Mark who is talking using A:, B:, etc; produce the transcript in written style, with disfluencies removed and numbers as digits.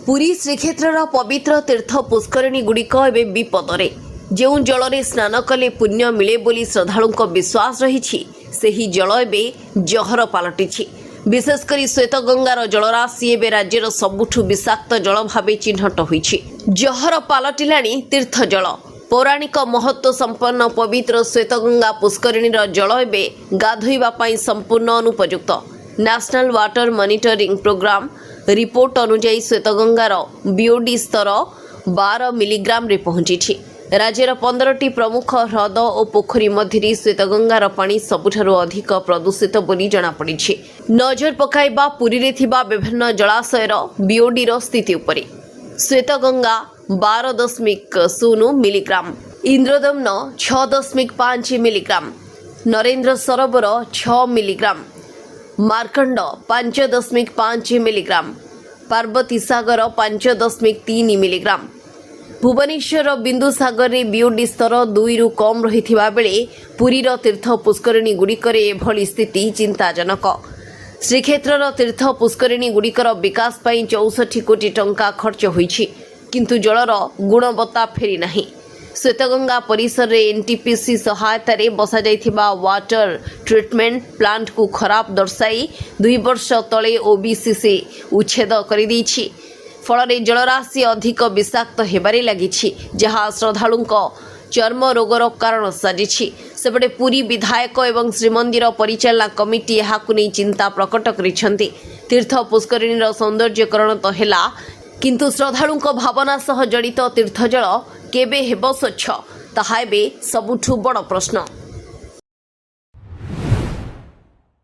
A: पुरी श्रीक्षेत्र पवित्र तीर्थ पुष्करिणी गुड़िक एवं विपदरे जो जल स्नान कले पुण्य मिले बोली श्रद्धालुं विश्वास रही से जल एवं जहर पलटि विशेषकर श्वेतगंगार जलराशि एवं राज्यर सबुठु विषाक्त जल भाव चिन्हट होइछि। जहर पलटिलाणी तीर्थ जल पौराणिक महत्व संपन्न पवित्र श्वेतगंगा पुष्करिणीर जल एवं गाधोइबा पई संपूर्ण अनुपयुक्त। National water monitoring programme report अनुसार श्वेतगंगार बीओडी स्तर 12 मिलीग्राम रे पहुंची। राज्यर 15टी प्रमुख ह्रद और पोखरी मध्य श्वेतगंगार पानी सबुठारु अधिक प्रदूषित बोली जଣାपड़ी। नजर पकाइबा पुरी रे थिबा विभिन्न जलाशयर बीओडी स्थिति उपरे। श्वेतगंगा 12.0 मिलीग्राम, इंद्रदम्न 6.5 मिलीग्राम, नरेंद्र सरोवर 6 मिलीग्राम, मार्कंड 5.5 मिलीग्राम, पार्वती सागर 5.3 मिलीग्राम। भुवनेश्वर बिंदुसागर रे बीओडी स्तर 2 रु कम रहिथिबा बेले पुरीर तीर्थ पुष्करिणी गुड़िकर एभली स्थिति चिंताजनक। श्रीक्षेत्रर तीर्थ पुष्करिणी गुड़िकर विकास पई 64 कोटी टंका खर्च होईछि, किंतु जलर गुणवत्ता फेरी नाही। श्वेतगंगा परिसर रे एनटीपीसी सहायता बसा जाइथिबा वाटर ट्रीटमेंट प्लांट को खराब दर्शाई 2 वर्ष तले ओबीसीसी उच्छेद करि दैछि। फल जलराशि अधिक विषाक्त हेबारे लागिछि, जहाँ श्रद्धालुं चर्म रोगर कारण साजिछि। सेपटे पुरी विधायक एवं श्रीमंदिर परिचालना कमिटी एहाकु नै चिंता प्रकट करिसेंति। तीर्थ पुष्करिणीर सौंदर्यकरण तो हेला, किंतु श्रद्धालुं भावना सह जड़ित तीर्थजल केबे हेब स्वच्छ, ताहा एबे सबुठु बड़ प्रश्न।